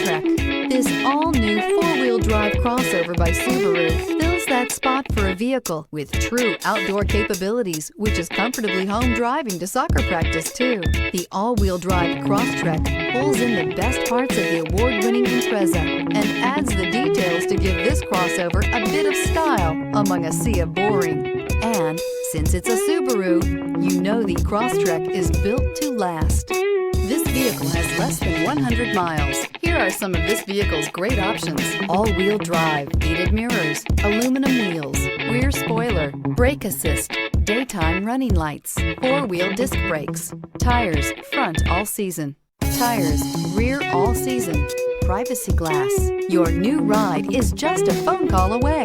Crosstrek. This all-new four-wheel drive crossover by Subaru fills that spot for a vehicle with true outdoor capabilities, which is comfortably home driving to soccer practice too. The all-wheel drive Crosstrek pulls in the best parts of the award-winning Impreza and adds the details to give this crossover a bit of style among a sea of boring. And since it's a Subaru, you know the Crosstrek is built to last. This vehicle has less than 100 miles. Here are some of this vehicle's great options: all-wheel drive, heated mirrors, aluminum wheels, rear spoiler, brake assist, daytime running lights, four-wheel disc brakes, tires front all season, tires rear all season, privacy glass. Your new ride is just a phone call away.